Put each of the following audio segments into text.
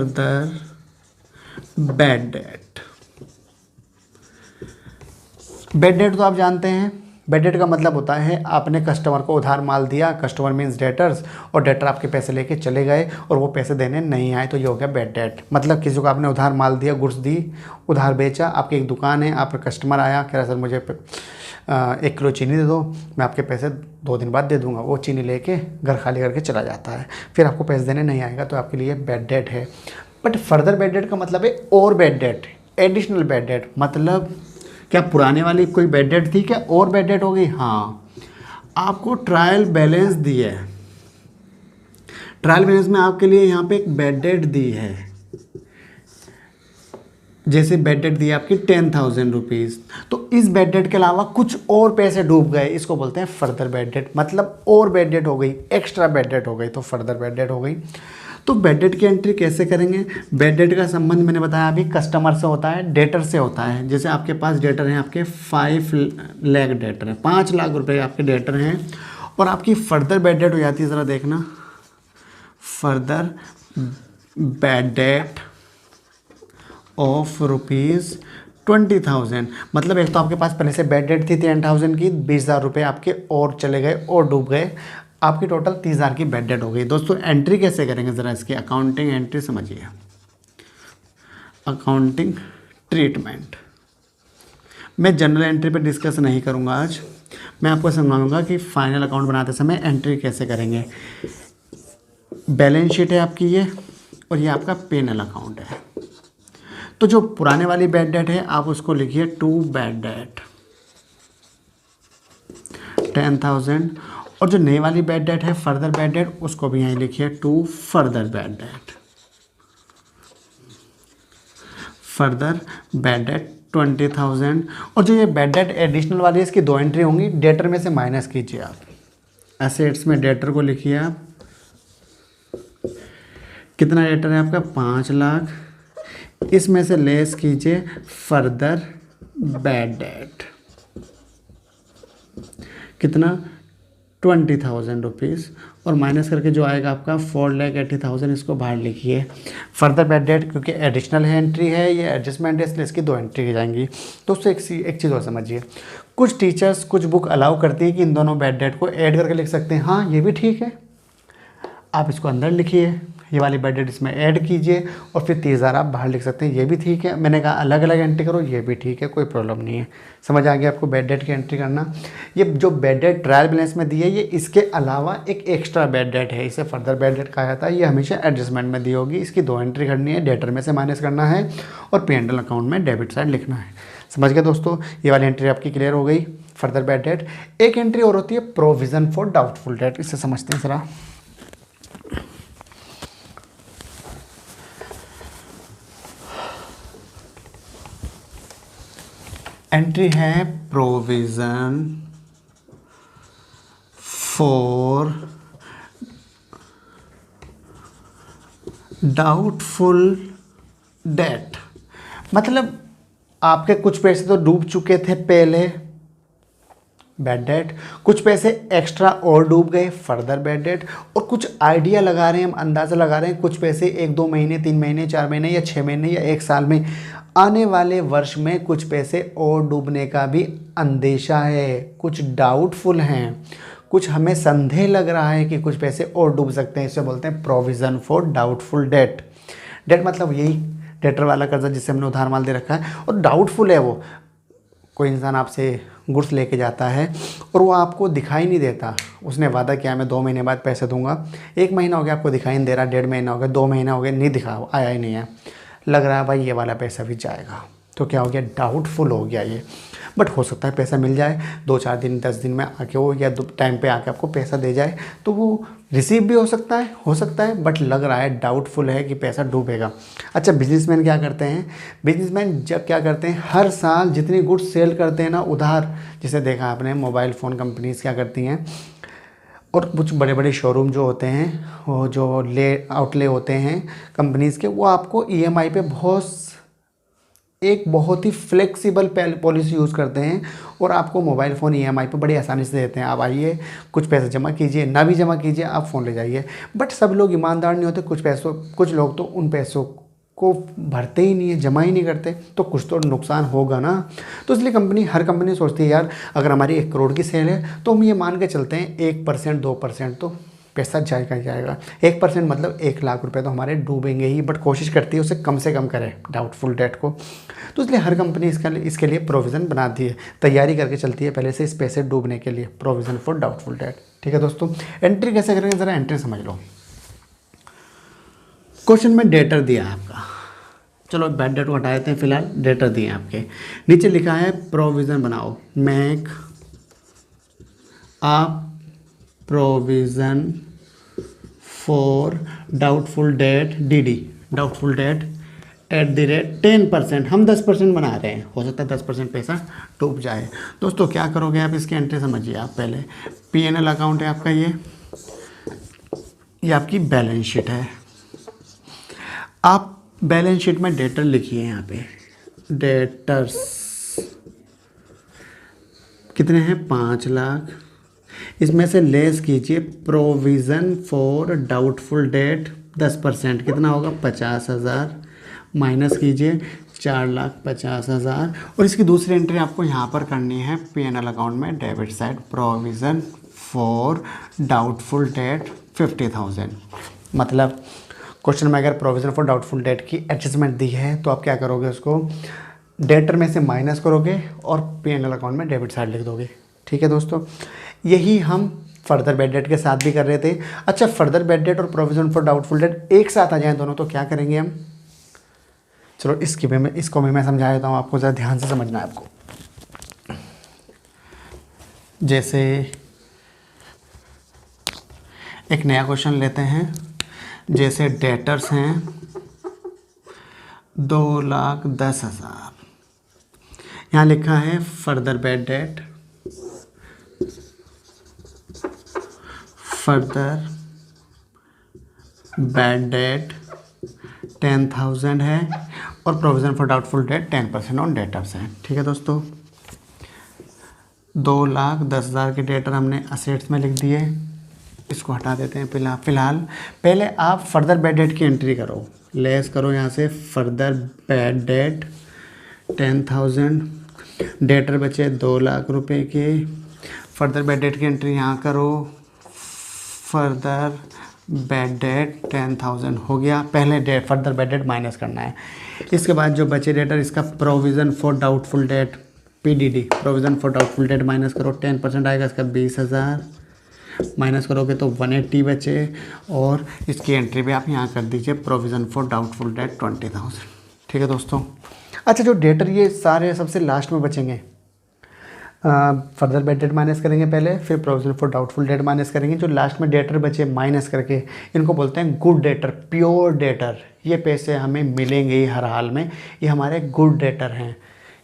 Further bad date. Bad debt तो आप जानते हैं, बैड डेट का मतलब होता है आपने कस्टमर को उधार माल दिया, कस्टमर मीन्स डेटर्स, और डेटर आपके पैसे लेके चले गए और वो पैसे देने नहीं आए, तो ये हो गया बैड डेट। मतलब किसी को आपने उधार माल दिया, गुड्स दी, उधार बेचा, आपकी एक दुकान है, आपका कस्टमर आया, कह रहा सर मुझे 1 किलो चीनी दे दो, मैं आपके पैसे 2 दिन बाद दे दूंगा। वो चीनी लेके घर खाली करके चला जाता है, फिर आपको पैसे देने नहीं आएगा, तो आपके लिए बैड डेट है। बट फर्दर बैड डेट का मतलब है और bad debt, additional bad debt. मतलब क्या पुराने वाली कोई बैड डेट थी, क्या और बैड डेट हो गई? हाँ, आपको ट्रायल बैलेंस दी है, ट्रायल बैलेंस में आपके लिए यहाँ पे एक बैड डेट दी है। जैसे बैड डेट दी है आपकी 10,000 रुपीज़, तो इस बैड डेट के अलावा कुछ और पैसे डूब गए, इसको बोलते हैं फर्दर बैड डेट। मतलब और बैड डेट हो गई, एक्स्ट्रा बैड डेट हो गई, तो फर्दर बैड डेट हो गई। तो बैड डेट की एंट्री कैसे करेंगे? बैड डेट का संबंध मैंने बताया अभी कस्टमर से होता है, डेटर से होता है। जैसे आपके पास डेटर हैं, आपके 5 लाख डेटर हैं, 5 लाख रुपए आपके डेटर हैं, और आपकी फर्दर बैड डेट हो जाती है, ज़रा देखना, फर्दर बैड डेट ऑफ ₹20,000। मतलब एक तो आपके पास पहले से बैड डेट थी 10,000 की, 20,000 रुपये आपके और चले गए और डूब गए, आपकी टोटल 30,000 की बैड डेट हो गई। दोस्तों एंट्री कैसे करेंगे, ज़रा इसकी अकाउंटिंग एंट्री समझिए। अकाउंटिंग ट्रीटमेंट मैं जनरल एंट्री पे डिस्कस नहीं करूँगा आज, मैं आपको समझाऊंगा कि फाइनल अकाउंट बनाते समय एंट्री कैसे करेंगे। बैलेंस शीट है आपकी ये, और ये आपका पेनल अकाउंट है। तो जो पुराने वाली बैड डेट है आप उसको लिखिए टू बैड डेट 10,000, और जो नई वाली बैड डेट है फर्दर बैड डेट, उसको भी यहीं लिखिए to further bad debt, further bad debt 20,000। और जो ये बैड डेट एडिशनल वाली है, इसकी 2 एंट्री होंगी, डेटर में से माइनस कीजिए आप, एसेट्स में डेटर को लिखिए आप, कितना डेटर है आपका 5 लाख, इसमें से लेस कीजिए फर्दर बैड डेट, कितना 20,000 रुपीज़, और माइनस करके जो आएगा आपका 4,80,000, इसको बाहर लिखिए। फर्दर बैड डेट क्योंकि एडिशनल है एंट्री है, ये एडजस्टमेंट है, इसलिए इसकी 2 एंट्री की जाएंगी। दोस्तों एक चीज़ और समझिए, कुछ टीचर्स कुछ बुक अलाउ करती हैं कि इन दोनों बैड डेट को ऐड करके लिख सकते हैं। हाँ, ये भी ठीक है, आप इसको अंदर लिखिए, ये वाली बैड डेट इसमें ऐड कीजिए, और फिर 30,000 आप बाहर लिख सकते हैं, ये भी ठीक है। मैंने कहा अलग अलग एंट्री करो, ये भी ठीक है, कोई प्रॉब्लम नहीं है। समझ आ गया आपको बैड डेट की एंट्री करना। ये जो बैड डेट ट्रायल बैलेंस में दी है, ये इसके अलावा एक एक्स्ट्रा बैड डेट है, इसे फर्दर बैड डेट कहा जाता है। ये हमेशा एडजस्टमेंट में दी होगी, इसकी 2 एंट्री करनी है, डेटर में से माइनस करना है और P&L अकाउंट में डेबिट साइड लिखना है। समझ गए दोस्तों, ये वाली एंट्री आपकी क्लियर हो गई, फर्दर बैड डेट। एक एंट्री और होती है प्रोविज़न फॉर डाउटफुल डेट, इसे समझते हैं ज़रा। एंट्री है प्रोविज़न फॉर डाउटफुल डेट। मतलब आपके कुछ पैसे तो डूब चुके थे पहले, बैड डेट, कुछ पैसे एक्स्ट्रा और डूब गए, फर्दर बैड डेट, और कुछ आइडिया लगा रहे हैं हम, अंदाज़ा लगा रहे हैं, कुछ पैसे 1-2 महीने, 3 महीने, 4 महीने या 6 महीने या 1 साल में, आने वाले वर्ष में कुछ पैसे और डूबने का भी अंदेशा है, कुछ डाउटफुल हैं, कुछ हमें संदेह लग रहा है कि कुछ पैसे और डूब सकते हैं, इसे बोलते हैं provision for doubtful debt. Debt मतलब यही डेटर वाला कर्जा जिससे हमने उधार माल दे रखा है, और डाउटफुल है वो, कोई इंसान आपसे गुड्स लेके जाता है और वो आपको दिखाई नहीं देता, उसने वादा किया मैं 2 महीने बाद पैसे दूंगा, 1 महीना हो गया आपको दिखाई नहीं दे रहा, 1.5 महीना हो गया, 2 महीना हो गया, नहीं दिखा, आया ही नहीं है, लग रहा है भाई ये वाला पैसा भी जाएगा, तो क्या हो गया, डाउटफुल हो गया ये। बट हो सकता है पैसा मिल जाए 2-4 दिन 10 दिन में आके वो, या टाइम पे आके आपको पैसा दे जाए, तो वो रिसीव भी हो सकता है, बट लग रहा है डाउटफुल है कि पैसा डूबेगा। अच्छा, बिजनेसमैन क्या करते हैं, बिजनेसमैन जब क्या करते हैं, हर साल जितनी गुड्स सेल करते हैं ना उधार, जैसे देखा आपने मोबाइल फ़ोन कंपनीज़ क्या करती हैं, और कुछ बड़े बड़े शोरूम जो होते हैं, वो जो आउटले होते हैं कंपनीज़ के, वो आपको EMI पे बहुत एक बहुत ही फ्लेक्सिबल पॉलिसी यूज़ करते हैं और आपको मोबाइल फ़ोन ईएमआई पे बड़ी आसानी से देते हैं। आप आइए, कुछ पैसे जमा कीजिए, ना भी जमा कीजिए, आप फ़ोन ले जाइए। बट सब लोग ईमानदार नहीं होते, कुछ लोग तो उन पैसों को भरते ही नहीं है, जमा ही नहीं करते, तो कुछ तो नुकसान होगा ना। तो इसलिए हर कंपनी सोचती है यार अगर हमारी 1 करोड़ की सेल है तो हम ये मान के चलते हैं 1% 2% तो पैसा जाएगा ही जाएगा। 1% मतलब 1 लाख रुपए तो हमारे डूबेंगे ही, बट कोशिश करती है उसे कम से कम करें डाउटफुल डेट को। तो इसलिए हर कंपनी इसके लिए प्रोविज़न बनाती है, तैयारी करके चलती है पहले से इस पैसे डूबने के लिए, प्रोविज़न फॉर डाउटफुल डेट। ठीक है दोस्तों, एंट्री कैसे करेंगे ज़रा एंट्री समझ लो। क्वेश्चन में डेटर दिया है आपका, चलो बैड डेट को हटा देते हैं, फिलहाल डेटर दिए हैं आपके। नीचे लिखा है प्रोविज़न बनाओ, make a provision for doubtful date DD, doubtful debt @10%। हम 10% बना रहे हैं, हो सकता है 10% पैसा डूब जाए। दोस्तों क्या करोगे आप, इसकी एंट्री समझिए। आप पहले P&L अकाउंट है आपका, ये आपकी बैलेंस शीट है। आप बैलेंस शीट में डेटर लिखिए, यहाँ पे डेटर्स कितने हैं, 5 लाख। इसमें से लेस कीजिए प्रोविज़न फॉर डाउटफुल डेट 10%, कितना होगा 50,000, माइनस कीजिए 4,50,000। और इसकी दूसरी एंट्री आपको यहाँ पर करनी है P&L अकाउंट में, debit side provision for doubtful date 50,000। मतलब क्वेश्चन में अगर प्रोविज़न फॉर डाउटफुल डेट की एडजस्टमेंट दी है तो आप क्या करोगे, उसको डेटर में से माइनस करोगे और P&L अकाउंट में डेबिट साइड लिख दोगे। ठीक है दोस्तों, यही हम फर्दर बैड डेट के साथ भी कर रहे थे। अच्छा, फर्दर बैड डेट और प्रोविज़न फॉर डाउटफुल डेट एक साथ आ जाएं दोनों तो क्या करेंगे हम, चलो इसको भी मैं समझा देता हूँ आपको, ज़रा ध्यान से समझना है आपको। जैसे एक नया क्वेश्चन लेते हैं, जैसे डेटर्स हैं 2,10,000, यहाँ लिखा है further bad debt, further bad date 10,000 है और provision for doubtful date 10% on debtors है। ठीक है दोस्तों, 2,10,000 के डेटर हमने असेट्स में लिख दिए, इसको हटा देते हैं फिलहाल। पहले आप फर्दर बैड डेट की एंट्री करो, लेस करो यहाँ से फर्दर बैड डेट 10,000, डेटर बचे 2,00,000 रुपए के। फर्दर बैड डेट की एंट्री यहाँ करो, फर्दर बैड डेट 10,000 हो गया। पहले फर्दर बैड डेट माइनस करना है, इसके बाद जो बचे डेटर इसका provision for doubtful date PDD, provision for doubtful date minus करो, 10% आएगा इसका 20,000, माइनस करोगे तो 180 बचे। और इसकी एंट्री भी आप यहाँ कर दीजिए प्रोविज़न फॉर डाउटफुल डेट 20,000। ठीक है दोस्तों, अच्छा जो डेटर ये सारे सबसे लास्ट में बचेंगे, फर्दर बैड डेट माइनस करेंगे पहले, फिर provision for doubtful date minus करेंगे। जो लास्ट में डेटर बचे माइनस करके, इनको बोलते हैं गुड डेटर, प्योर डेटर। ये पैसे हमें मिलेंगे ही हर हाल में, ये हमारे गुड डेटर हैं।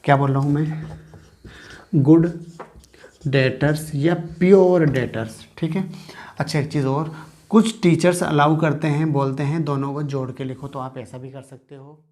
क्या बोल रहा हूँ मैं, गुड डेटर्स या प्योर डेटर्स। ठीक है, अच्छा एक चीज़ और, कुछ टीचर्स अलाउ करते हैं, बोलते हैं दोनों को जोड़ के लिखो, तो आप ऐसा भी कर सकते हो।